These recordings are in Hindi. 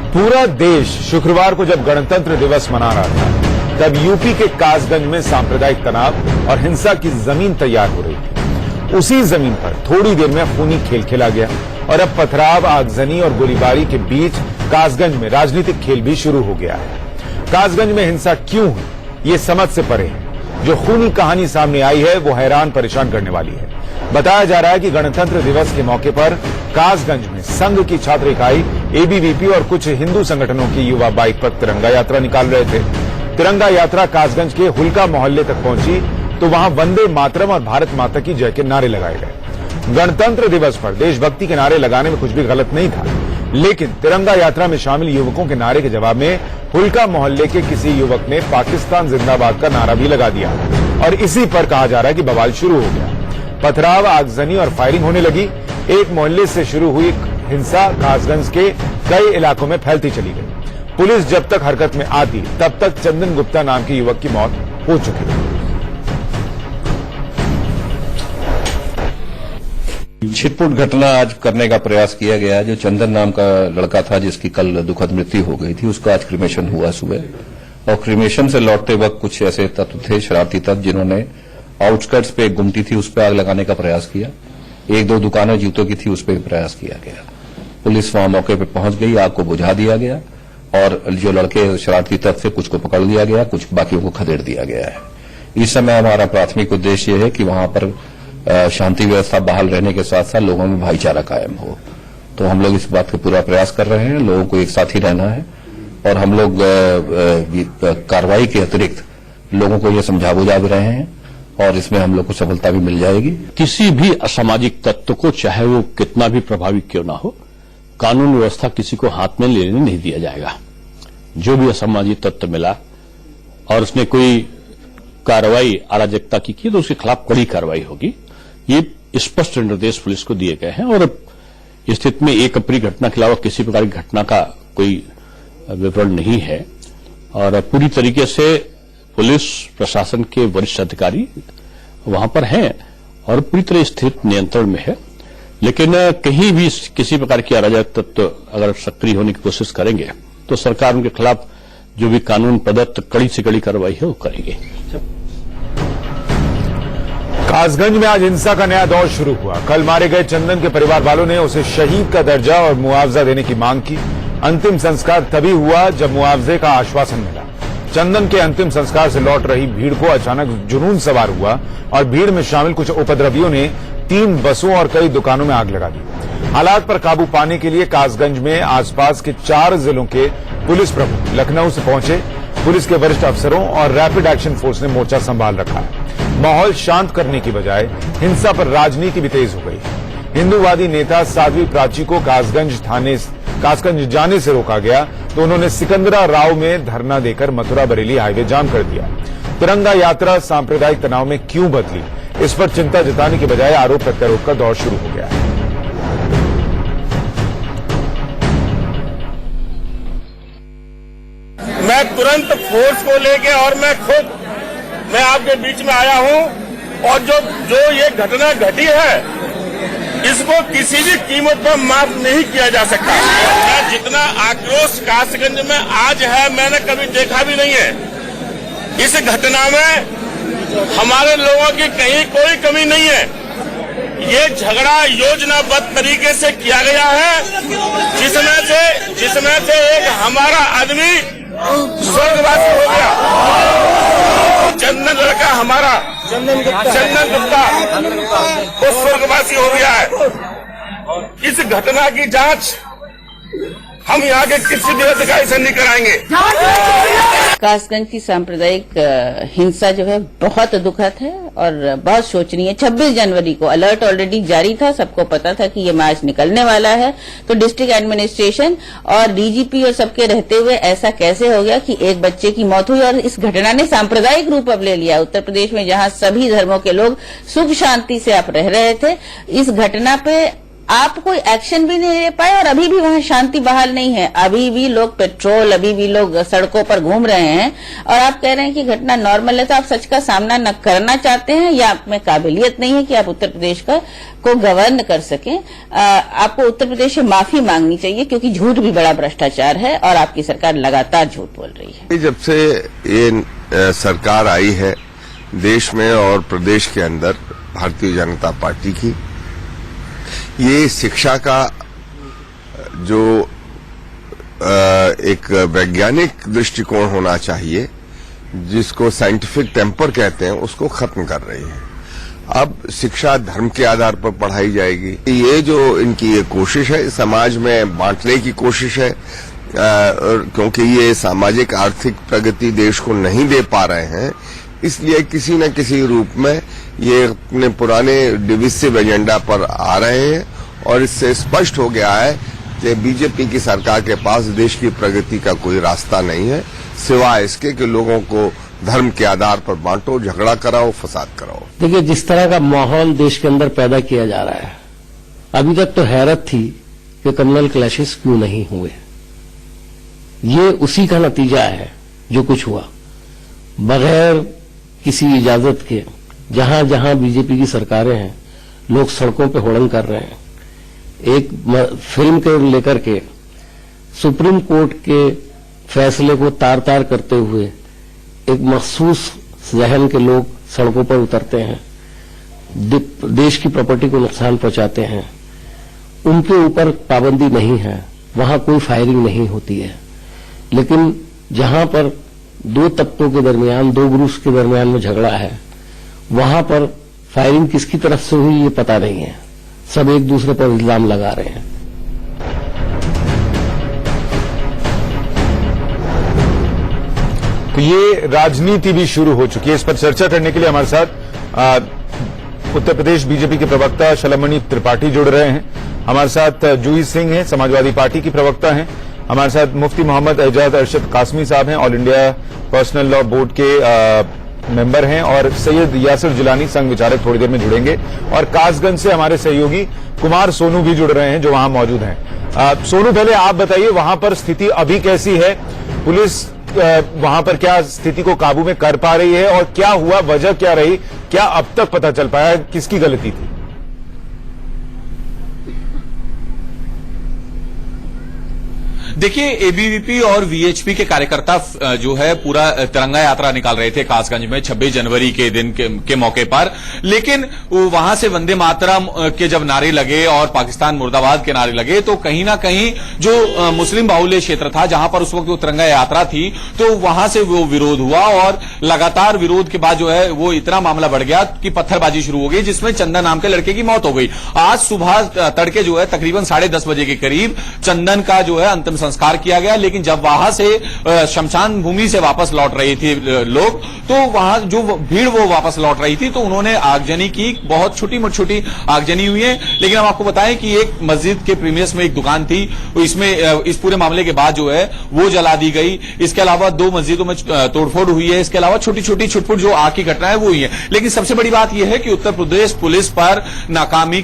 पूरा देश शुक्रवार को जब गणतंत्र दिवस मना रहा था, तब यूपी के कासगंज में सांप्रदायिक तनाव और हिंसा की जमीन तैयार हो रही थी। उसी जमीन पर थोड़ी देर में खूनी खेल खेला गया और अब पथराव, आगजनी और गोलीबारी के बीच कासगंज में राजनीतिक खेल भी शुरू हो गया है। कासगंज में हिंसा क्यों हुई, ये समझ से परे है। जो खूनी कहानी सामने आई है वो हैरान परेशान करने वाली है। बताया जा रहा है कि गणतंत्र दिवस के मौके पर कासगंज में संघ की छात्र इकाई, एबीवीपी और कुछ हिंदू संगठनों की युवा बाइक पर तिरंगा यात्रा निकाल रहे थे। तिरंगा यात्रा कासगंज के हुलका मोहल्ले तक पहुंची तो वहां वंदे मातरम और भारत माता की जय के नारे लगाए गए। गणतंत्र दिवस पर देशभक्ति के नारे लगाने में कुछ भी गलत नहीं था, लेकिन तिरंगा यात्रा में शामिल युवकों के नारे के जवाब में हुलका मोहल्ले के किसी युवक ने पाकिस्तान जिंदाबाद का नारा भी लगा दिया और इसी पर कहा जा रहा है कि बवाल शुरू हो गया। पथराव, आगजनी और फायरिंग होने लगी। एक मोहल्ले से शुरू हुई हिंसा कासगंज के कई इलाकों में फैलती चली गई। पुलिस जब तक हरकत में आती तब तक चंदन गुप्ता नाम के युवक की मौत हो चुकी थी। छिटपुट घटना आज करने का प्रयास किया गया। जो चंदन नाम का लड़का था जिसकी कल दुखद मृत्यु हो गई थी, उसका आज क्रिमेशन हुआ सुबह। और क्रिमेशन से लौटते वक्त कुछ ऐसे तत्व थे, शरारती तत्व, जिन्होंने आउटस्कर्ट्स पे एक गुमटी थी, उस पर आग लगाने का प्रयास किया। एक दो दुकानें जूतों की थी, उस पर प्रयास किया गया। पुलिस वहां मौके पर पहुंच गई, आग को बुझा दिया गया और जो लड़के शरारती तत्व थे कुछ को पकड़ लिया गया, कुछ बाकियों को खदेड़ दिया गया है। इस समय हमारा प्राथमिक उद्देश्य यह है कि वहां पर शांति व्यवस्था बहाल रहने के साथ साथ लोगों में भाईचारा कायम हो। तो हम लोग इस बात का पूरा प्रयास कर रहे हैं, लोगों को एक साथ ही रहना है और हम लोग कार्रवाई के अतिरिक्त लोगों को ये समझा बुझा भी रहे हैं और इसमें हम लोग को सफलता भी मिल जाएगी। किसी भी असामाजिक तत्व को, चाहे वो कितना भी प्रभावी क्यों ना हो, कानून व्यवस्था किसी को हाथ में लेने नहीं दिया जाएगा। जो भी असामाजिक तत्व मिला और उसने कोई कार्रवाई अराजकता की तो उसके खिलाफ कड़ी कार्रवाई होगी। ये स्पष्ट निर्देश पुलिस को दिए गए हैं और इस स्थिति में एक अप्रिय घटना के अलावा किसी प्रकार की घटना का कोई विवरण नहीं है और पूरी तरीके से पुलिस प्रशासन के वरिष्ठ अधिकारी वहां पर हैं और पूरी तरह स्थिति नियंत्रण में है। लेकिन कहीं भी किसी प्रकार की अराजक तत्व अगर सक्रिय होने की कोशिश करेंगे तो सरकार उनके खिलाफ जो भी कानून प्रदत्त कड़ी से कड़ी कार्रवाई है वो करेगी। कासगंज में आज हिंसा का नया दौर शुरू हुआ। कल मारे गए चंदन के परिवार वालों ने उसे शहीद का दर्जा और मुआवजा देने की मांग की। अंतिम संस्कार तभी हुआ जब मुआवजे का आश्वासन मिला। चंदन के अंतिम संस्कार से लौट रही भीड़ को अचानक जुनून सवार हुआ और भीड़ में शामिल कुछ उपद्रवियों ने 3 बसों और कई दुकानों में आग लगा दी। हालात पर काबू पाने के लिए कासगंज में आसपास के 4 जिलों के पुलिस प्रमुख लखनऊ से पहुंचे। पुलिस के वरिष्ठ अफसरों और रैपिड एक्शन फोर्स ने मोर्चा संभाल रखा है। माहौल शांत करने की बजाय हिंसा पर राजनीति भी तेज हो गई। हिंदूवादी नेता साध्वी प्राची को कासगंज जाने से रोका गया तो उन्होंने सिकंदरा राव में धरना देकर मथुरा बरेली हाईवे जाम कर दिया। तिरंगा यात्रा सांप्रदायिक तनाव में क्यों बदली, इस पर चिंता जताने के बजाय आरोप प्रत्यारोप का दौर शुरू हो गया है। मैं तुरंत फोर्स को लेके और मैं आपके बीच में आया हूं और जो ये घटना घटी है इसको किसी भी कीमत पर माफ नहीं किया जा सकता। मैं जितना आक्रोश कासगंज में आज है मैंने कभी देखा भी नहीं है। इस घटना में हमारे लोगों की कहीं कोई कमी नहीं है। ये झगड़ा योजनाबद्ध तरीके से किया गया है जिसमें से एक हमारा आदमी स्वर्गवासी हो गया। चंदन लड़का हमारा चंदन गुप्ता वो स्वर्गवासी हो गया है। इस घटना की जांच हम यहाँ के किसी भी अधिकारी से नहीं कराएंगे। कासगंज की सांप्रदायिक हिंसा जो है बहुत दुखद है और बहुत शोचनीय। 26 जनवरी को अलर्ट ऑलरेडी जारी था, सबको पता था कि ये मार्च निकलने वाला है। तो डिस्ट्रिक्ट एडमिनिस्ट्रेशन और डीजीपी और सबके रहते हुए ऐसा कैसे हो गया कि एक बच्चे की मौत हुई और इस घटना ने सांप्रदायिक रूप अब ले लिया। उत्तर प्रदेश में जहां सभी धर्मों के लोग सुख शांति से आप रह रहे थे, इस घटना पे आप कोई एक्शन भी नहीं ले पाए और अभी भी वहां शांति बहाल नहीं है। अभी भी लोग पेट्रोल, अभी भी लोग सड़कों पर घूम रहे हैं और आप कह रहे हैं कि घटना नॉर्मल है। तो आप सच का सामना न करना चाहते हैं या आप में काबिलियत नहीं है कि आप उत्तर प्रदेश को गवर्न कर सकें। आपको उत्तर प्रदेश से माफी मांगनी चाहिए क्योंकि झूठ भी बड़ा भ्रष्टाचार है और आपकी सरकार लगातार झूठ बोल रही है। जब से ये सरकार आई है देश में और प्रदेश के अंदर भारतीय जनता पार्टी की, ये शिक्षा का जो एक वैज्ञानिक दृष्टिकोण होना चाहिए, जिसको साइंटिफिक टेम्पर कहते हैं, उसको खत्म कर रही है। अब शिक्षा धर्म के आधार पर पढ़ाई जाएगी। ये जो इनकी ये कोशिश है, समाज में बांटने की कोशिश है, क्योंकि ये सामाजिक आर्थिक प्रगति देश को नहीं दे पा रहे हैं, इसलिए किसी न किसी रूप में ये अपने पुराने डिविसिव एजेंडा पर आ रहे हैं और इससे स्पष्ट हो गया है कि बीजेपी की सरकार के पास देश की प्रगति का कोई रास्ता नहीं है, सिवाय इसके कि लोगों को धर्म के आधार पर बांटो, झगड़ा कराओ, फसाद कराओ। देखिए, जिस तरह का माहौल देश के अंदर पैदा किया जा रहा है, अभी तक तो हैरत थी कि कम्युनल क्लैशेस क्यों नहीं हुए। ये उसी का नतीजा है जो कुछ हुआ। बगैर किसी इजाजत के जहां जहां बीजेपी की सरकारें हैं, लोग सड़कों पे होड़न कर रहे हैं। एक फिल्म के लेकर के सुप्रीम कोर्ट के फैसले को तार तार करते हुए एक मखसूस जहन के लोग सड़कों पर उतरते हैं, देश की प्रॉपर्टी को नुकसान पहुंचाते हैं। उनके ऊपर पाबंदी नहीं है, वहां कोई फायरिंग नहीं होती है। लेकिन जहां पर दो तबकों के दरमियान, दो ग्रुप्स के दरमियान में झगड़ा है, वहां पर फायरिंग किसकी तरफ से हुई ये पता नहीं है। सब एक दूसरे पर इल्जाम लगा रहे हैं। तो ये राजनीति भी शुरू हो चुकी है। इस पर चर्चा करने के लिए हमारे साथ उत्तर प्रदेश बीजेपी के प्रवक्ता शलमणि त्रिपाठी जुड़ रहे हैं। हमारे साथ जूही सिंह हैं, समाजवादी पार्टी की प्रवक्ता हैं। हमारे साथ मुफ्ती मोहम्मद एजाज अरशद कासमी साहब हैं, all India personal law board के मेंबर हैं, और सैयद यासिर जिलानी संघ विचारक थोड़ी देर में जुड़ेंगे। और कासगंज से हमारे सहयोगी कुमार सोनू भी जुड़ रहे हैं जो वहां मौजूद हैं। सोनू, पहले आप बताइए वहां पर स्थिति अभी कैसी है? पुलिस वहां पर क्या स्थिति को काबू में कर पा रही है और क्या हुआ, वजह क्या रही, क्या अब तक पता चल पाया किसकी गलती थी? देखिए, एबीवीपी और वीएचपी के कार्यकर्ता जो है पूरा तिरंगा यात्रा निकाल रहे थे कासगंज में 26 जनवरी के दिन के मौके पर, लेकिन वहां से वंदे मातरम के जब नारे लगे और पाकिस्तान मुर्दाबाद के नारे लगे, तो कहीं ना कहीं जो मुस्लिम बाहुल्य क्षेत्र था जहां पर उस वक्त वो तिरंगा यात्रा थी, तो वहां से वो विरोध हुआ और लगातार विरोध के बाद जो है वो इतना मामला बढ़ गया कि पत्थरबाजी शुरू हो गई, जिसमें चंदन नाम के लड़के की मौत हो गई। आज सुबह तड़के जो है तकरीबन 10:30 बजे के करीब चंदन का जो है अंतिम संस्कार किया गया। लेकिन जब वहां से शमशान भूमि से वापस लौट रही थी लोग, तो वहां जो भीड़ वो वापस लौट रही थी, तो उन्होंने आगजनी की। बहुत छोटी आगजनी हुई है। लेकिन हम आपको बताएं कि एक मस्जिद के प्रीमियस में एक दुकान थी, इसमें इस पूरे मामले के बाद जो है वो जला दी गई। इसके अलावा 2 मस्जिदों में तोड़फोड़ हुई है। इसके अलावा छोटी छोटी छुटपुट जो आग की घटना है वो हुई है। लेकिन सबसे बड़ी बात यह है कि उत्तर प्रदेश पुलिस पर नाकामी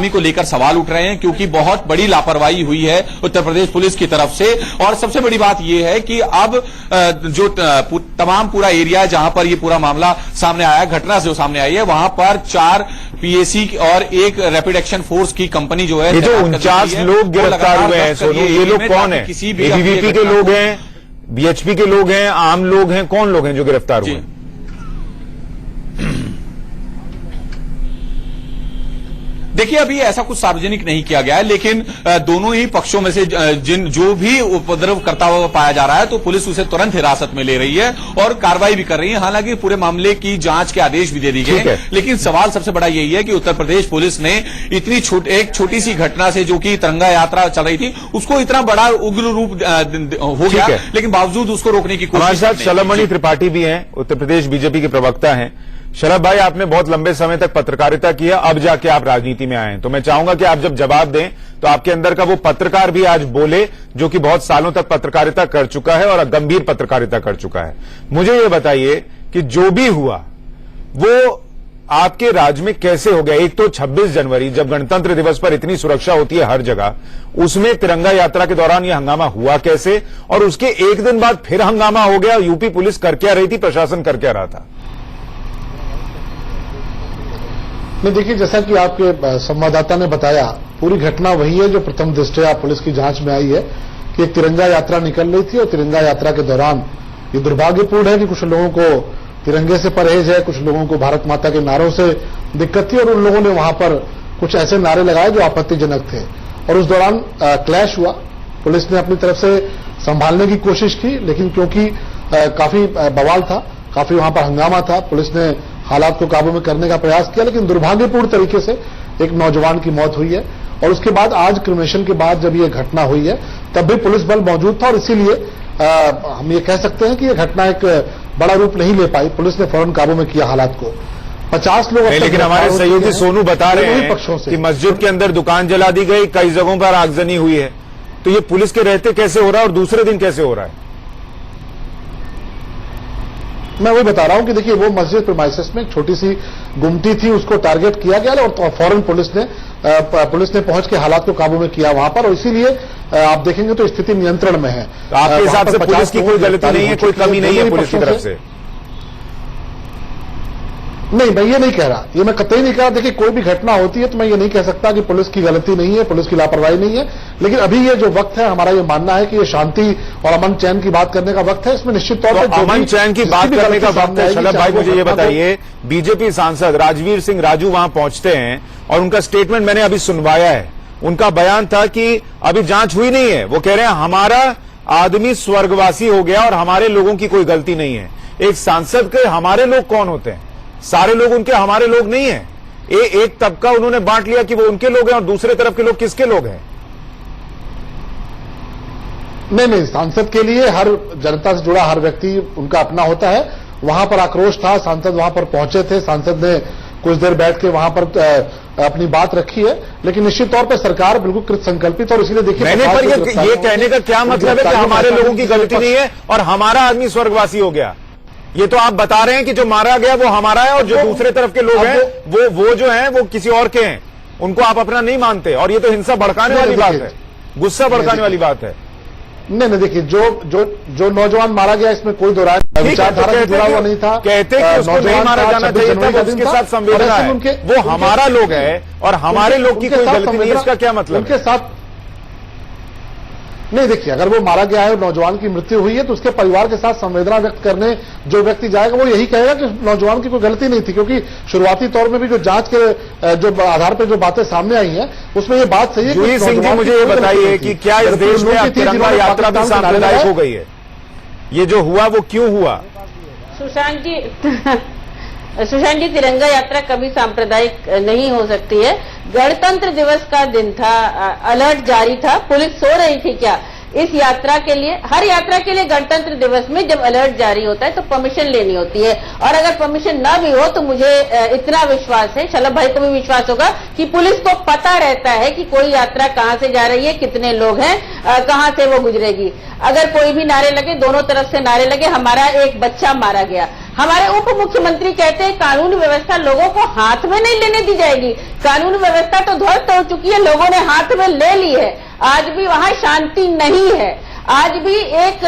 को लेकर सवाल उठ रहे हैं, क्योंकि बहुत बड़ी लापरवाही हुई है उत्तर प्रदेश पुलिस की तरफ से। और सबसे बड़ी बात यह है कि अब जो तमाम पूरा एरिया जहां पर ये पूरा मामला सामने आया, घटना जो सामने आई है, वहां पर 4 पीएसी और 1 रैपिड एक्शन फोर्स की कंपनी जो है, ये जो 49 लोग गिरफ्तार हुए हैं सोनू, ये लोग कौन है? एबीवीपी के लोग हैं, बीएचपी के लोग हैं, आम लोग हैं, कौन लोग हैं जो गिरफ्तार हुए? देखिए, अभी ऐसा कुछ सार्वजनिक नहीं किया गया है, लेकिन दोनों ही पक्षों में से जो भी उपद्रव करता हुआ पाया जा रहा है, तो पुलिस उसे तुरंत हिरासत में ले रही है और कार्रवाई भी कर रही है। हालांकि पूरे मामले की जांच के आदेश भी दे दिए गए, लेकिन सवाल सबसे बड़ा यही है कि उत्तर प्रदेश पुलिस ने इतनी एक छोटी सी घटना से, जो कि तिरंगा यात्रा चल रही थी, उसको इतना बड़ा उग्र रूप हो गया, लेकिन बावजूद उसको रोकने की कोशिश। हमारे साथ शलमणि त्रिपाठी भी हैं, उत्तर प्रदेश बीजेपी के प्रवक्ता हैं। शरद भाई, आपने बहुत लंबे समय तक पत्रकारिता की है, अब जाके आप राजनीति में आए हैं, तो मैं चाहूंगा कि आप जब जवाब दें तो आपके अंदर का वो पत्रकार भी आज बोले जो कि बहुत सालों तक पत्रकारिता कर चुका है और गंभीर पत्रकारिता कर चुका है। मुझे ये बताइए कि जो भी हुआ वो आपके राज्य में कैसे हो गया? एक तो 26 जनवरी जब गणतंत्र दिवस पर इतनी सुरक्षा होती है हर जगह, उसमें तिरंगा यात्रा के दौरान यह हंगामा हुआ कैसे? और उसके एक दिन बाद फिर हंगामा हो गया। यूपी पुलिस कर क्या रही थी, प्रशासन कर क्या रहा था? नहीं, देखिए, जैसा कि आपके संवाददाता ने बताया, पूरी घटना वही है जो प्रथम दृष्टया पुलिस की जांच में आई है कि एक तिरंगा यात्रा निकल रही थी और तिरंगा यात्रा के दौरान ये दुर्भाग्यपूर्ण है कि कुछ लोगों को तिरंगे से परहेज है, कुछ लोगों को भारत माता के नारों से दिक्कत थी और उन लोगों ने वहां पर कुछ ऐसे नारे लगाए जो आपत्तिजनक थे और उस दौरान क्लैश हुआ। पुलिस ने अपनी तरफ से संभालने की कोशिश की, लेकिन क्योंकि काफी बवाल था, काफी वहां पर हंगामा था, पुलिस ने हालात को काबू में करने का प्रयास किया, लेकिन दुर्भाग्यपूर्ण तरीके से एक नौजवान की मौत हुई है। और उसके बाद आज क्रिमेशन के बाद जब ये घटना हुई है तब भी पुलिस बल मौजूद था और इसीलिए हम ये कह सकते हैं कि ये घटना एक बड़ा रूप नहीं ले पाई। पुलिस ने फौरन काबू में किया हालात को। 50 लोग, लेकिन हमारे सहयोगी सोनू बता रहे हैं कि मस्जिद के अंदर दुकान जला दी गई, कई जगहों पर आगजनी हुई है। तो ये पुलिस के रहते कैसे हो रहा है और दूसरे दिन कैसे हो रहा है? मैं वही बता रहा हूं कि देखिए, वो मस्जिद प्रीमाइसेस में एक छोटी सी गुमटी थी, उसको टारगेट किया गया और फौरन पुलिस ने पहुंच के हालात को काबू में किया वहां पर, और इसीलिए आप देखेंगे तो स्थिति नियंत्रण में है। तो आपके हिसाब से पुलिस की कोई गलती नहीं है, कोई कमी नहीं है पुलिस की तरफ से? नहीं, मैं ये नहीं कह रहा, ये मैं कतई नहीं कह रहा। देखिए, कोई भी घटना होती है तो मैं ये नहीं कह सकता कि पुलिस की गलती नहीं है, पुलिस की लापरवाही नहीं है, लेकिन अभी ये जो वक्त है, हमारा ये मानना है कि ये शांति और अमन चैन की बात करने का वक्त है। इसमें निश्चित तौर पर अमन चैन की बात करने का वक्त है। शलभ भाई, मुझे ये बताइए, बीजेपी सांसद राजवीर सिंह राजू वहां पहुंचते हैं और उनका स्टेटमेंट मैंने अभी सुनवाया है। उनका बयान था कि अभी जांच हुई नहीं है, वो कह रहे हैं हमारा आदमी स्वर्गवासी हो गया और हमारे लोगों की कोई गलती नहीं है। एक सांसद के हमारे लोग कौन होते हैं? सारे लोग उनके हमारे लोग नहीं है। एक तबका उन्होंने बांट लिया कि वो उनके लोग हैं और दूसरे तरफ के लोग किसके लोग हैं? नहीं, सांसद के लिए हर जनता से जुड़ा हर व्यक्ति उनका अपना होता है। वहां पर आक्रोश था, सांसद वहां पर पहुंचे थे, सांसद ने कुछ देर बैठ के वहां पर अपनी बात रखी है, लेकिन निश्चित तौर पर सरकार बिल्कुल कृत संकल्पित और इसीलिए देखिए, मैंने पर ये कहने का क्या मतलब है कि हमारे लोगों की गलती नहीं है और हमारा आदमी स्वर्गवासी हो गया? ये तो आप बता रहे हैं कि जो मारा गया वो हमारा है और जो दूसरे तरफ के लोग हैं वो जो हैं वो किसी और के हैं, उनको आप अपना नहीं मानते। और ये तो हिंसा भड़काने वाली बात है, गुस्सा भड़काने वाली बात है। नहीं, देखिए, जो नौजवान मारा गया इसमें कोई दो राय विचारधारा से जुड़ा हुआ नहीं था। कहते कि उसको नहीं मारा जाना चाहिए था, उसके साथ संवेदना है, वो हमारा लोग है और हमारे लोग की कोई गलती नहीं, इसका क्या मतलब? उनके साथ नहीं, देखिए, अगर वो मारा गया है और नौजवान की मृत्यु हुई है तो उसके परिवार के साथ संवेदना व्यक्त करने जो व्यक्ति जाएगा वो यही कहेगा कि नौजवान की कोई गलती नहीं थी, क्योंकि शुरुआती तौर में भी जो जांच के जो आधार पर जो बातें सामने आई हैं उसमें ये बात सही है। जूही सिंह जी, मुझे ये बताइए कि क्या इस देश में अब तिरंगा यात्रा भी सांप्रदायिक हो गई है? ये जो हुआ वो क्यों हुआ? सुशांत जी, तिरंगा यात्रा कभी सांप्रदायिक नहीं हो सकती है। गणतंत्र दिवस का दिन था, अलर्ट जारी था, पुलिस सो रही थी क्या? इस यात्रा के लिए, हर यात्रा के लिए गणतंत्र दिवस में जब अलर्ट जारी होता है तो परमिशन लेनी होती है, और अगर परमिशन ना भी हो तो मुझे इतना विश्वास है, शलभ भाई को भी विश्वास होगा कि पुलिस को पता रहता है कि कोई यात्रा कहां से जा रही है, कितने लोग हैं, कहां से वो गुजरेगी। अगर कोई भी नारे लगे, दोनों तरफ से नारे लगे, हमारा एक बच्चा मारा गया, हमारे उप मुख्यमंत्री कहते हैं कानून व्यवस्था लोगों को हाथ में नहीं लेने दी जाएगी। कानून व्यवस्था तो ध्वस्त हो चुकी है, लोगों ने हाथ में ले ली है, आज भी वहां शांति नहीं है। आज भी एक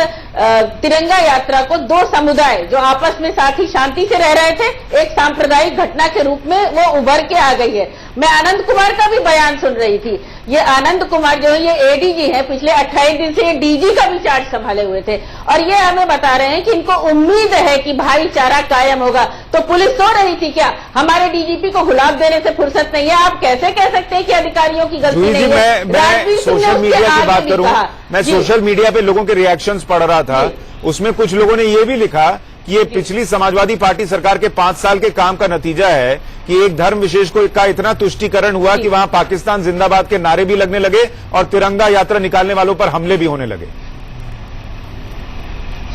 तिरंगा यात्रा को दो समुदाय जो आपस में साथ ही शांति से रह रहे थे, एक सांप्रदायिक घटना के रूप में वो उभर के आ गई है। मैं आनंद कुमार का भी बयान सुन रही थी। ये आनंद कुमार जो है ये एडीजी है, पिछले 28 दिन से ये डीजी का भी चार्ज संभाले हुए थे, और ये हमें बता रहे हैं कि इनको उम्मीद है कि भाईचारा कायम होगा। तो पुलिस सो रही थी क्या? हमारे डीजीपी को गुलाब देने से फुर्सत नहीं है? आप कैसे कह सकते हैं कि अधिकारियों की गलती नहीं है? मैं सोशल मीडिया की बात करूं, मैं सोशल मीडिया पे लोगों के रिएक्शंस पढ़ रहा था, उसमें कुछ लोगों ने ये भी लिखा कि ये पिछली समाजवादी पार्टी सरकार के 5 साल के काम का नतीजा है कि एक धर्म विशेष का इतना तुष्टीकरण हुआ कि वहां पाकिस्तान जिंदाबाद के नारे भी लगने लगे और तिरंगा यात्रा निकालने वालों पर हमले भी होने लगे।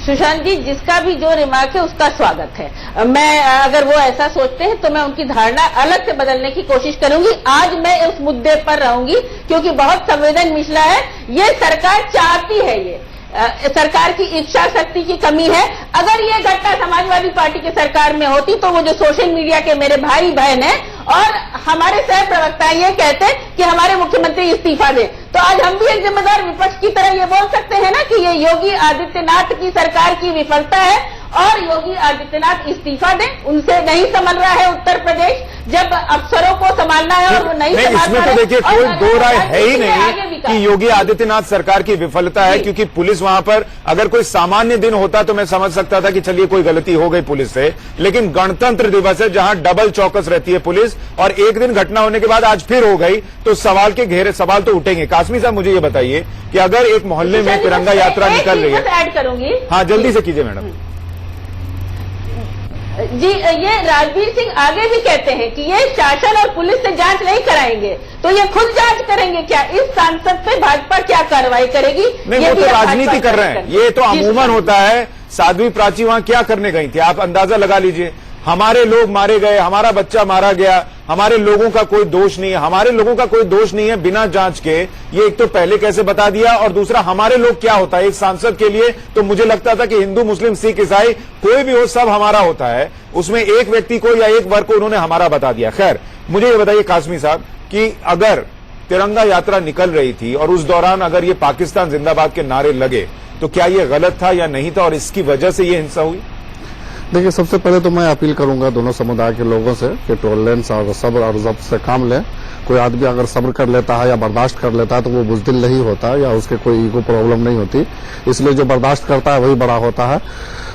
सुशांत जी, जिसका भी जो रिमार्क है उसका स्वागत है। मैं अगर वो ऐसा सोचते हैं तो मैं उनकी धारणा अलग से बदलने की कोशिश करूंगी। आज मैं उस मुद्दे पर रहूंगी क्योंकि बहुत संवेदन मिचला है। ये सरकार चाहती है, सरकार की इच्छा शक्ति की कमी है। अगर ये घटना समाजवादी पार्टी की सरकार में होती तो वो जो सोशल मीडिया के मेरे भाई बहन हैं और हमारे सह प्रवक्ता ये कहते कि हमारे मुख्यमंत्री इस्तीफा दें, तो आज हम भी एक जिम्मेदार विपक्ष की तरह ये बोल सकते हैं ना कि ये योगी आदित्यनाथ की सरकार की विफलता है और योगी आदित्यनाथ इस्तीफा दें। उनसे नहीं संभल रहा है उत्तर प्रदेश, जब अफसरों को संभालना है और वो नहीं संभाल पा इसमें रहे। तो देखिए कोई दो राय है ही आगे भी नहीं कि योगी आदित्यनाथ सरकार की विफलता है, क्योंकि पुलिस वहां पर, अगर कोई सामान्य दिन होता तो मैं समझ सकता था कि चलिए कोई गलती हो गई पुलिस से, लेकिन गणतंत्र दिवस है जहां डबल चौकस रहती है पुलिस और एक दिन घटना होने के बाद आज फिर हो गई, तो सवाल के घेरे सवाल तो उठेंगे। कासमी साहब मुझे ये बताइए कि अगर एक मोहल्ले में तिरंगा यात्रा निकल रही है, ऐड करूंगी, हाँ जल्दी से कीजिए मैडम जी, ये राजवीर सिंह आगे भी कहते हैं कि ये शासन और पुलिस से जांच नहीं कराएंगे, तो ये खुद जांच करेंगे क्या? इस सांसद पे भाजपा क्या कार्रवाई करेगी? नहीं, वो तो राजनीति कर रहे हैं, ये तो अमूमन होता है। साध्वी प्राची वहां क्या करने गई थी, आप अंदाजा लगा लीजिए। हमारे लोग मारे गए, हमारा बच्चा मारा गया, हमारे लोगों का कोई दोष नहीं है, हमारे लोगों का कोई दोष नहीं है, बिना जांच के ये एक तो पहले कैसे बता दिया, और दूसरा हमारे लोग क्या होता है एक सांसद के लिए। तो मुझे लगता था कि हिंदू मुस्लिम सिख ईसाई कोई भी हो सब हमारा होता है, उसमें एक व्यक्ति को या एक वर्ग को उन्होंने हमारा बता दिया। खैर मुझे ये बताइए कासमी साहब कि अगर तिरंगा यात्रा निकल रही थी और उस दौरान अगर ये पाकिस्तान जिंदाबाद के नारे लगे तो क्या ये गलत था या नहीं था, और इसकी वजह से ये हिंसा हुई? देखिए, सबसे पहले तो मैं अपील करूंगा दोनों समुदाय के लोगों से कि टॉलरेंस और सब्र और जब्त से काम लें। कोई आदमी अगर सब्र कर लेता है या बर्दाश्त कर लेता है तो वो बुज़दिल नहीं होता या उसके कोई ईगो प्रॉब्लम नहीं होती, इसलिए जो बर्दाश्त करता है वही बड़ा होता है।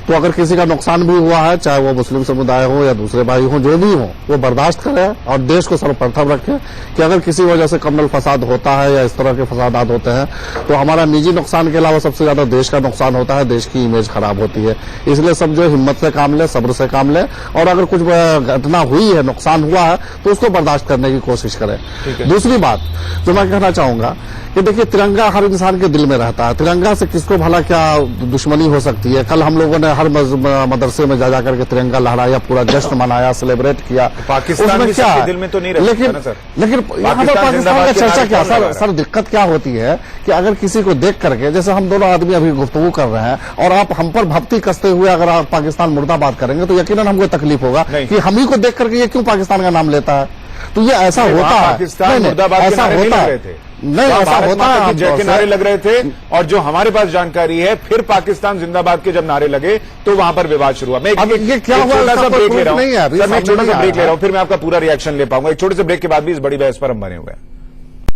तो अगर किसी का नुकसान भी हुआ है, चाहे वो मुस्लिम समुदाय हो या दूसरे भाई हो, जो भी हो, वो बर्दाश्त करे और देश को सर्वप्रथम रखे कि अगर किसी वजह से कम्युनल फसाद होता है या इस तरह के फसादात होते हैं तो हमारा निजी नुकसान के अलावा सबसे ज्यादा देश का नुकसान होता है, देश की इमेज खराब होती है। इसलिए सब जो हिम्मत से काम ले, सब्र से काम ले, और अगर कुछ घटना हुई है, नुकसान हुआ है, तो उसको बर्दाश्त करने की कोशिश करें। दूसरी बात जो मैं कहना चाहूंगा कि देखिए, तिरंगा हर इंसान के दिल में रहता है। तिरंगा से किसको भला क्या दुश्मनी हो सकती है? कल हम लोगों ने हर मदरसे में जा करके तिरंगा लहराया, पूरा जश्न मनाया, सेलिब्रेट किया। पाकिस्तान भी सबके दिल में तो नहीं रहता ना सर। लेकिन यहाँ पर पाकिस्तान का चर्चा क्या सर दिक्कत क्या होती है कि अगर किसी को देख करके, जैसे हम दोनों आदमी अभी गुफ्तगू कर रहे हैं और आप हम पर भक्ति कसते हुए अगर आप पाकिस्तान मुर्दाबाद करेंगे तो यकीनन हमको तकलीफ होगा कि हम ही को देख करके ये क्यों पाकिस्तान का नाम लेता है। तो ये ऐसा होता है, पाकिस्तान मुर्दाबाद के नारे नहीं लग रहे थे, नहीं ऐसा होता है, जय के नारे लग रहे थे। और जो हमारे पास जानकारी है, फिर पाकिस्तान जिंदाबाद के जब नारे लगे तो वहां पर विवाद शुरू हुआ। मैं ये क्या हुआ, छोटा सा ब्रेक ले रहा हूं, सर मैं छोटा सा ब्रेक ले रहा हूं, फिर मैं आपका पूरा रिएक्शन ले पाऊंगा। एक छोटे से ब्रेक के बाद भी इस बड़ी बहस पर हम बने हुए हैं।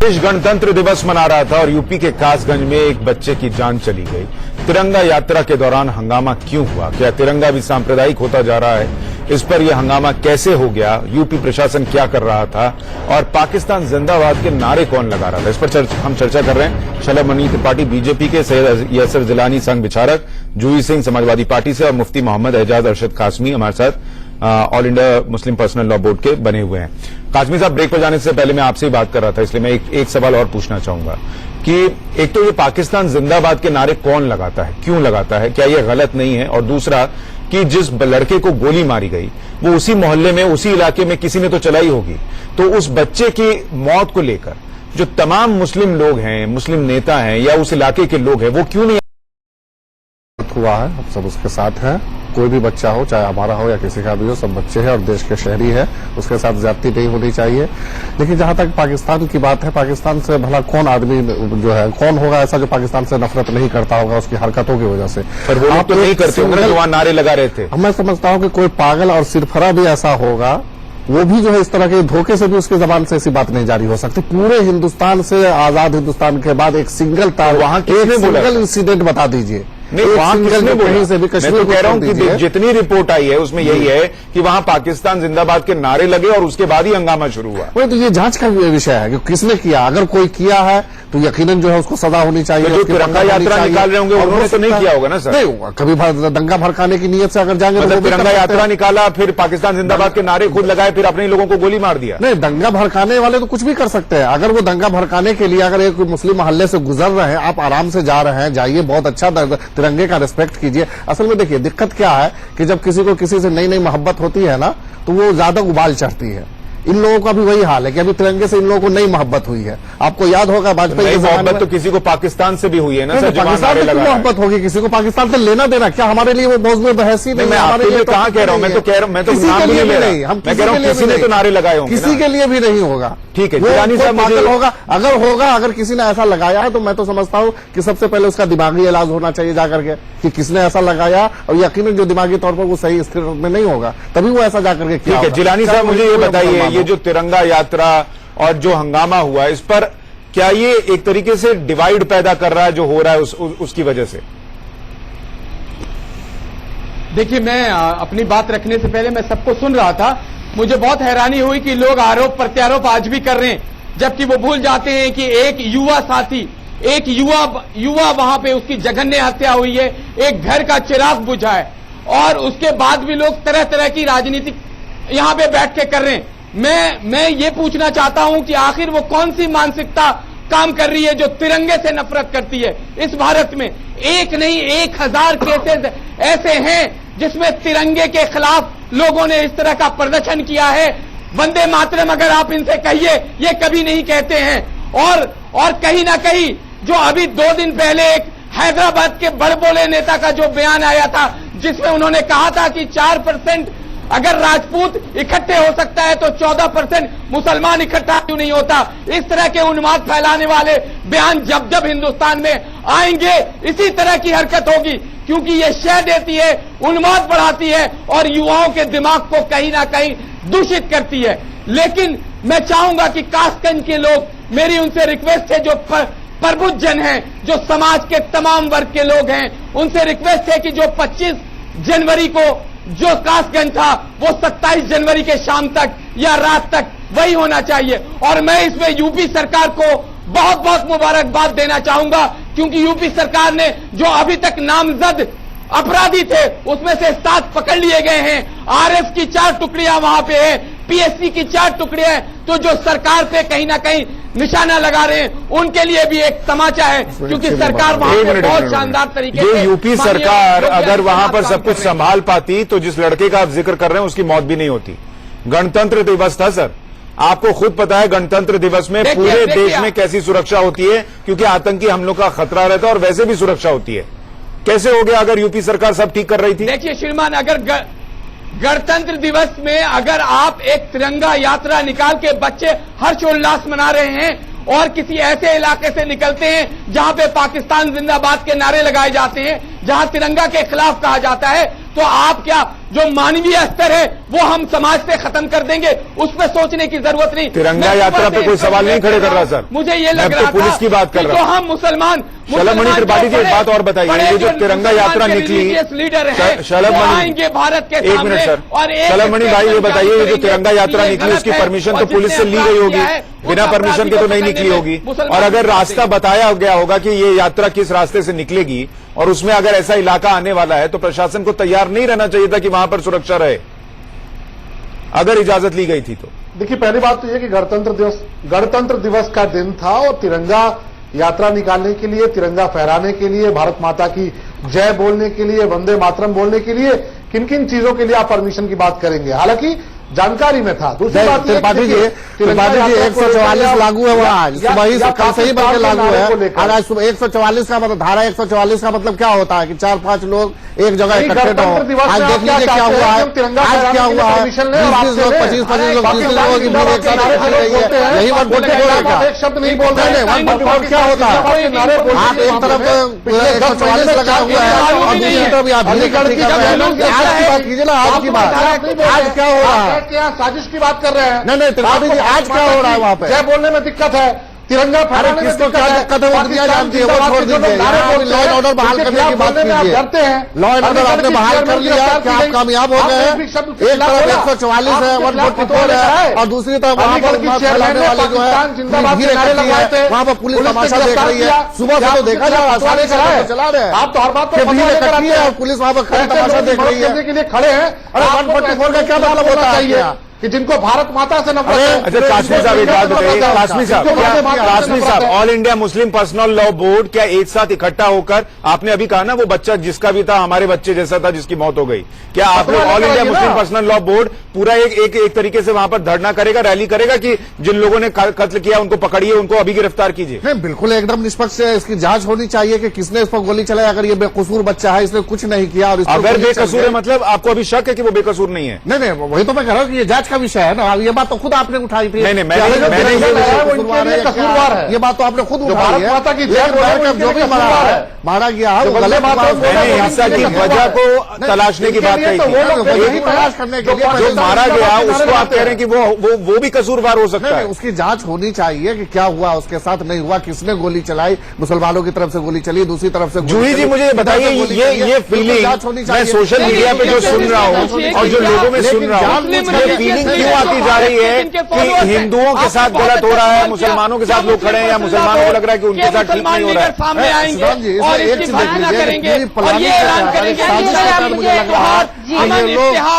देश गणतंत्र दिवस मना रहा था और यूपी के कासगंज में एक बच्चे की जान चली गई। तिरंगा यात्रा के दौरान हंगामा क्यों हुआ? क्या तिरंगा भी सांप्रदायिक होता जा रहा है? इस पर यह हंगामा कैसे हो गया? यूपी प्रशासन क्या कर रहा था? और पाकिस्तान जिंदाबाद के नारे कौन लगा रहा था? इस पर हम चर्चा कर रहे हैं शलभ मनी त्रिपाठी बीजेपी के, सैयद यसर जिलानी संघ विचारक, जूही सिंह समाजवादी पार्टी से और मुफ्ती मोहम्मद एजाज अरशद कासमी हमारे साथ all India Muslim personal law board के बने हुए हैं। कासमी साहब, ब्रेक पर जाने से पहले मैं आपसे ही बात कर रहा था, इसलिए मैं एक सवाल और पूछना चाहूंगा कि एक तो ये पाकिस्तान जिंदाबाद के नारे कौन लगाता है, क्यों लगाता है, क्या ये गलत नहीं है? और दूसरा कि जिस लड़के को गोली मारी गई वो उसी मोहल्ले में, उसी इलाके में किसी ने तो चलाई होगी, तो उस बच्चे की मौत को लेकर जो तमाम मुस्लिम लोग हैं, मुस्लिम नेता हैं या उस इलाके के लोग हैं, वो क्यों नहीं हुआ है? हम सब उसके साथ हैं। कोई भी बच्चा हो, चाहे हमारा हो या किसी का भी हो, सब बच्चे हैं और देश के शहरी है, उसके साथ ज्यादती नहीं होनी चाहिए। लेकिन जहां तक पाकिस्तान की बात है, पाकिस्तान से भला कौन आदमी जो है, कौन होगा ऐसा जो पाकिस्तान से नफरत नहीं करता होगा उसकी हरकतों की वजह से? पर वो आप तो नहीं करते होंगे जो वहां नारे लगा रहे थे। मैं समझता हूं कि कोई पागल और सिरफरा भी ऐसा होगा, वो भी जो है इस तरह के धोखे से भी उसकी जबान से ऐसी बात नहीं जारी हो सकती। पूरे हिंदुस्तान से, आजाद हिंदुस्तान के बाद एक सिंगल वहां सिंगल इंसिडेंट बता दीजिए। नहीं, वहां किसने बोला? से भी मैं तो कह रहा हूं कि जितनी रिपोर्ट आई है उसमें यही है कि वहां पाकिस्तान जिंदाबाद के नारे लगे और उसके बाद ही हंगामा शुरू हुआ। वही तो ये जांच का विषय है कि किसने किया। अगर कोई किया है तो यकीनन जो है उसको सजा होनी चाहिए। जो तिरंगा यात्रा निकाल रहे होंगे उन्होंने तो नहीं किया होगा ना सर? नहीं होगा, कभी दंगा भड़काने की नीयत से अगर जाएंगे मतलब तिरंगा यात्रा निकाला, फिर पाकिस्तान जिंदाबाद के नारे खुद लगाए, फिर अपने लोगों को गोली मार दिया। नहीं, दंगा भड़काने वाले तो कुछ भी कर सकते हैं। अगर वो दंगा भड़काने के लिए अगर एक मुस्लिम मोहल्ले से गुजर रहे हैं, आप आराम से जा रहे हैं, जाइए, बहुत अच्छा तिरंगे का रिस्पेक्ट कीजिए। असल में देखिए दिक्कत क्या है कि जब किसी को किसी से नई नई मोहब्बत होती है ना तो वो ज्यादा उबाल चढ़ती है। इन लोगों का भी वही हाल है कि अभी तिरंगे से इन लोगों को नई मोहब्बत हुई है। आपको याद होगा वाजपेयी नई मोहब्बत तो किसी को पाकिस्तान से भी हुई है ना सर, पाकिस्तान से क्यों मोहब्बत होगी, किसी को पाकिस्तान से लेना देना क्या, हमारे लिए वो मौजूद बहस ही नहीं। मैं आपके लिए कहाँ कह रहा हूँ, मैं तो कह रहा हूँ, मैं तो नाम भी नहीं ले रहा, हम मैं कह रहा हूँ किसी ने तो नारे लगाए होंगे, किसी के लिए भी नहीं होगा। ठीक है जिलानी साहब, मुझे होगा अगर किसी ने ऐसा लगाया है तो मैं तो समझता हूँ कि सबसे पहले उसका दिमागी इलाज होना चाहिए जाकर के कि किसने ऐसा लगाया, और यकीनन जो दिमागी तौर पर वो सही स्थिति में नहीं होगा तभी वो ऐसा जाकर के किया। ठीक है जिलानी साहब, मुझे ये बताइए, ये जो तिरंगा यात्रा और जो हंगामा हुआ इस पर क्या ये एक तरीके से डिवाइड पैदा कर रहा है जो हो रहा है उसकी वजह से? देखिए, मैं अपनी बात रखने से पहले मैं सबको सुन रहा था, मुझे बहुत हैरानी हुई कि लोग आरोप प्रत्यारोप आज भी कर रहे हैं, जबकि वो भूल जाते हैं कि एक युवा साथी, एक युवा वहां पे उसकी जघन्य हत्या हुई है, एक घर का चिराग बुझा है, और उसके बाद भी लोग तरह तरह की राजनीति यहां पे बैठ के कर रहे हैं। मैं ये पूछना चाहता हूं कि आखिर वो कौन सी मानसिकता काम कर रही है जो तिरंगे से नफरत करती है। इस भारत में एक नहीं 1000 केसेस ऐसे हैं जिसमें तिरंगे के खिलाफ लोगों ने इस तरह का प्रदर्शन किया है। वंदे मातरम अगर आप इनसे कहिए, ये कभी नहीं कहते हैं। और कहीं ना कहीं जो अभी 2 दिन पहले एक हैदराबाद के बड़बोले नेता का जो बयान आया था, जिसमें उन्होंने कहा था कि 4% अगर राजपूत इकट्ठे हो सकता है तो 14% मुसलमान इकट्ठा क्यों नहीं होता। इस तरह के उन्माद फैलाने वाले बयान जब जब हिंदुस्तान में आएंगे इसी तरह की हरकत होगी, क्योंकि ये शय देती है, उन्माद बढ़ाती है और युवाओं के दिमाग को कहीं ना कहीं दूषित करती है। लेकिन मैं चाहूंगा कि कासगंज के लोग, मेरी उनसे रिक्वेस्ट है, जो प्रबुद्ध जन हैं, जो समाज के तमाम वर्ग के लोग हैं, उनसे रिक्वेस्ट है कि जो 25 जनवरी को जो कासगंज था वो 27 जनवरी के शाम तक या रात तक वही होना चाहिए। और मैं इसमें यूपी सरकार को बहुत बहुत मुबारकबाद देना चाहूंगा, क्योंकि यूपी सरकार ने जो अभी तक नामजद अपराधी थे उसमें से 7 पकड़ लिए गए हैं। आरएफ की 4 टुकड़ियां वहां पे है, पीएससी की 4 टुकड़ियां हैं, तो जो सरकार पे कहीं ना कहीं निशाना लगा रहे हैं उनके लिए भी एक तमाचा है, क्योंकि सरकार वहां पर बहुत शानदार तरीके से, ये यूपी सरकार अगर वहां पर सब कुछ संभाल पाती तो जिस लड़के का आप जिक्र कर रहे हैं उसकी मौत भी नहीं होती। गणतंत्र दिवस था सर, आपको खुद पता है गणतंत्र दिवस में पूरे देश में कैसी सुरक्षा होती है, क्योंकि आतंकी हमलों का खतरा रहता है और वैसे भी सुरक्षा होती है। कैसे हो गया अगर यूपी सरकार सब ठीक कर रही थी? देखिए श्रीमान, अगर गणतंत्र दिवस में अगर आप एक तिरंगा यात्रा निकाल के बच्चे हर्षोल्लास मना रहे हैं और किसी ऐसे इलाके से निकलते हैं जहां पे पाकिस्तान जिंदाबाद के नारे लगाए जाते हैं, जहां तिरंगा के खिलाफ कहा जाता है, तो आप क्या जो मानवीय स्तर है वो हम समाज से खत्म कर देंगे, उस पर सोचने की जरूरत नहीं। तिरंगा यात्रा पे कोई सवाल नहीं खड़े कर रहा सर, मुझे ये लग रहा था पुलिस की बात कर रहा हूं। हम मुसलमान शलभमणि त्रिपाठी जी एक बात और बताइए, ये जो तिरंगा यात्रा निकली, लीडर है शलभमणि भारत के एक मिनट सर, शलभमणि भाई ये बताइए, ये जो तिरंगा यात्रा निकली उसकी परमिशन तो पुलिस से ली गई होगी, बिना परमिशन के तो नहीं निकली होगी। और अगर रास्ता बताया गया होगा कि ये यात्रा किस रास्ते से निकलेगी और उसमें अगर ऐसा इलाका आने वाला है तो प्रशासन को तैयार नहीं रहना चाहिए था कि वहां पर सुरक्षा रहे, अगर इजाजत ली गई थी तो? देखिए, पहली बात तो यह कि गणतंत्र दिवस का दिन था और तिरंगा यात्रा निकालने के लिए, तिरंगा फहराने के लिए, भारत माता की जय बोलने के लिए, वंदे मातरम बोलने के लिए किन किन चीजों के लिए आप परमिशन की बात करेंगे, हालांकि जानकारी में था। दूसरी बात त्रिपाठी जी 144 लागू है वहाँ आज वही कल से ही बनकर लागू है। आज 144 का मतलब धारा 144 का मतलब क्या होता है कि 4-5 लोग एक जगह इकट्ठे हो। आज देख लीजिए क्या हुआ है, आज क्या हुआ है, 20-20 लोग 25-25 लोग 30 लोगों की भीड़ एक साथ इकट्ठी रही है, यही 144 है क्या? एक शब्द नहीं बोल रहे, 144 क्या होता है? आप एक तरफ 144 लगा हुआ है और दूसरी तरफ आप भीड़ इकट्ठी कर रहे हैं। आज की बात कीजिए ना, आज की बात, आज क्या हो रहा है? क्या साजिश की बात कर रहे हैं? नहीं त्रिपाठी जी, आज क्या हो रहा है वहाँ पे? जय बोलने में दिक्कत है, तिरंगा फहराने में किसको क्या दिक्कत है वो दुनिया जानती है, वो छोड़ दीजिए। लॉ एंड ऑर्डर बहाल करने की बात कीजिए, डरते हैं। लॉ एंड ऑर्डर आपने बहाल कर लिया, क्या आप कामयाब हो गए? एक तरफ 144 है, 144 है और दूसरी तरफ वहाँ पर फैलाने वाले जो है भीड़ इकट्ठी है, वहाँ पर पुलिस तमाशा देख रही है। सुबह से तो देखा जा रहा, सारे चला रहे हैं, आप तो हर बात भीड़ इकट्ठी है और पुलिस वहाँ पर खड़े तमाशा देख रही है। के लिए खड़े हैं। 144 का क्या मतलब होता है? कि जिनको भारत माता से नफरत है। अच्छा काश्मीर साहब एक बात बताइए, काश्मीर साहब all India Muslim personal law board क्या एक साथ इकट्ठा होकर, आपने अभी कहा ना वो बच्चा जिसका भी था हमारे बच्चे जैसा था जिसकी मौत हो गई, क्या आप लोग all India Muslim personal law board पूरा एक तरीके से वहां पर धरना करेगा, रैली करेगा कि जिन लोगों ने कत्ल किया उनको पकड़िए, उनको अभी गिरफ्तार कीजिए? नहीं, बिल्कुल एकदम निष्पक्ष है, इसकी जांच होनी चाहिए कि किसने इस पर गोली चलाई। अगर ये बेकसूर बच्चा है, इसने कुछ नहीं किया और अगर बेकसूर है मतलब आपको अभी शक है कि वो बेकसूर नहीं है? नहीं, वही तो मैं कह रहा हूँ कि ये जांच का विषय है ना। ये बात तो खुद आपने उठाई थी। नहीं, मैंने कसूरवार है, ये बात तो आपने खुद उठाई है। जो भी मारा गया है मैंने हिंसा की वजह को तलाशने की बात कही थी। तलाश करने के लिए जो मारा गया उसको आप कह रहे हैं कि वो भी कसूरवार हो सकता है? उसकी जांच होनी चाहिए कि क्या हुआ उसके साथ, नहीं हुआ, किसने गोली चलाई, मुसलमानों की तरफ से गोली चली, दूसरी तरफ से जूही जी मुझे बताइए, ये फीलिंग मैं सोशल मीडिया पे जो सुन रहा हूँ और जो लोगों में सुन रहा हूँ, ये फीलिंग क्यों आती जा रही है कि हिंदुओं के साथ गलत हो रहा है, मुसलमानों के साथ लोग खड़े हैं, या मुसलमानों को लग रहा है कि उनके साथ ठीक नहीं हो रहा है? सामने आएंगे और इसकी भावना करेंगे और ये ऐलान करेंगे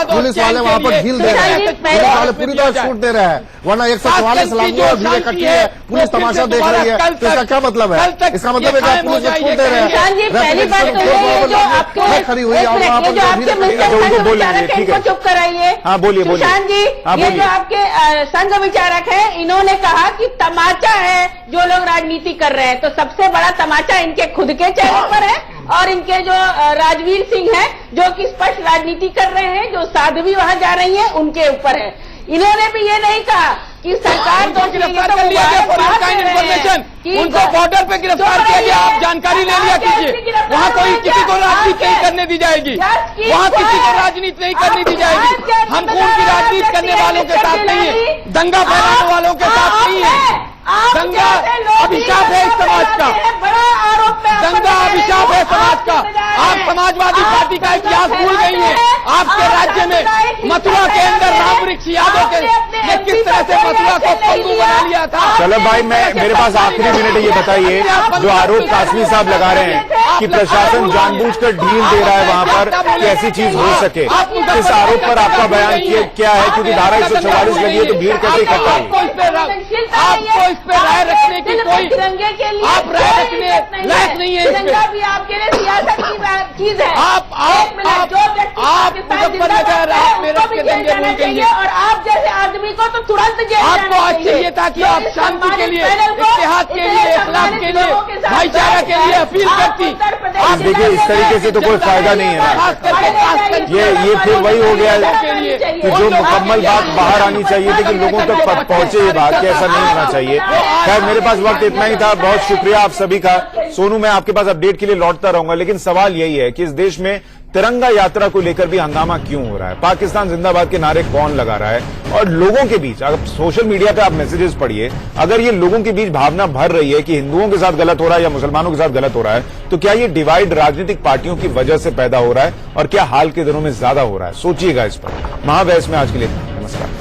पुलिस वाले वहां पर ढील दे रहे हैं, पुलिस वाले पूरी तरह छूट दे रहे हैं, वरना 144 लागू और भीड़ इकट्ठी है, पुलिस तमाशा देख रही है, तो इसका क्या मतलब है? इसका मतलब है कि आप पुलिस को छूट दे रहे हैं। पहली बात तो ये जो आपके खड़ी हुई है वहां पर चुप कराइए। हाँ बोलिए सुशांत जी, ये जो आपके संघ विचारक हैं, इन्होंने कहा कि तमाचा है जो लोग राजनीति कर रहे हैं, तो सबसे बड़ा तमाचा इनके खुद के चेहरे पर है और इनके जो राजवीर सिंह हैं जो कि स्पष्ट राजनीति कर रहे हैं, जो साध्वी वहां जा रही हैं, उनके ऊपर है। इन्होंने भी ये नहीं कहा कि सरकार को गिरफ्तार कर लिया गया फॉर काइंड इन्फॉर्मेशन, उनको बॉर्डर पे गिरफ्तार किया गया, आप जानकारी ले लिया कीजिए। वहाँ कोई किसी को राजनीति नहीं करने दी जाएगी, वहाँ किसी को राजनीति नहीं करने दी जाएगी। हम खून की राजनीति करने वालों के साथ नहीं है, दंगा फैलाने वालों के साथ नहीं है। दंगा अभिशाप है इस समाज का, दंगा अभिशाप है समाज का। आप समाजवादी पार्टी का इतिहास भूल गई है। आपके राज्य में मथुरा के अंदर राम वृक्ष यादव के ने किस तरह से मथुरा को पंगु बना लिया था। चलो भाई, मेरे पास आखिरी मिनट है, ये बताइए जो आरोप कासमी साहब लगा रहे हैं कि प्रशासन जानबूझकर ढील दे रहा है वहां पर कि ऐसी चीज हो सके, इस आरोप पर आपका बयान क्या है? क्योंकि धारा 144 लगी है तो भीड़ कैसे इकट्ठा हुई? आपको इस पे राय रखने की कोई, आप राय रखने लायक नहीं है। तिरंगा भी आपके लिए सियासत की चीज है। आप मुजफ्फरनगर आप मेरठ के दंगे भूल गई है और आप जैसे आदमी को तो तुरंत जेल आपको आज चाहिए था कि आप शांति के लिए, इत्तेहाद के लिए, इस्लाम के लिए, भाईचारा के लिए अपील करती। आप देखिए इस तरीके से तो कोई फायदा नहीं है ना। ये फिर वही हो गया कि जो मुकम्मल बात बाहर आनी चाहिए थी कि लोगों तक पहुंचे ये बात, कि ऐसा नहीं होना चाहिए। खैर मेरे पास वक्त इतना ही था, बहुत शुक्रिया आप सभी का। सोनू, मैं आपके पास अपडेट के लिए लौटता रहूंगा, लेकिन सवाल यही है कि इस देश में तिरंगा यात्रा को लेकर भी हंगामा क्यों हो रहा है? पाकिस्तान जिंदाबाद के नारे कौन लगा रहा है? और लोगों के बीच, अगर सोशल मीडिया पे आप मैसेजेस पढ़िए, अगर ये लोगों के बीच भावना भर रही है कि हिंदुओं के साथ गलत हो रहा है या मुसलमानों के साथ गलत हो रहा है, तो क्या ये डिवाइड राजनीतिक पार्टियों की वजह से पैदा हो रहा है और क्या हाल के दिनों में ज्यादा हो रहा है? सोचिएगा इस पर। महाबहस में आज के लिए नमस्कार।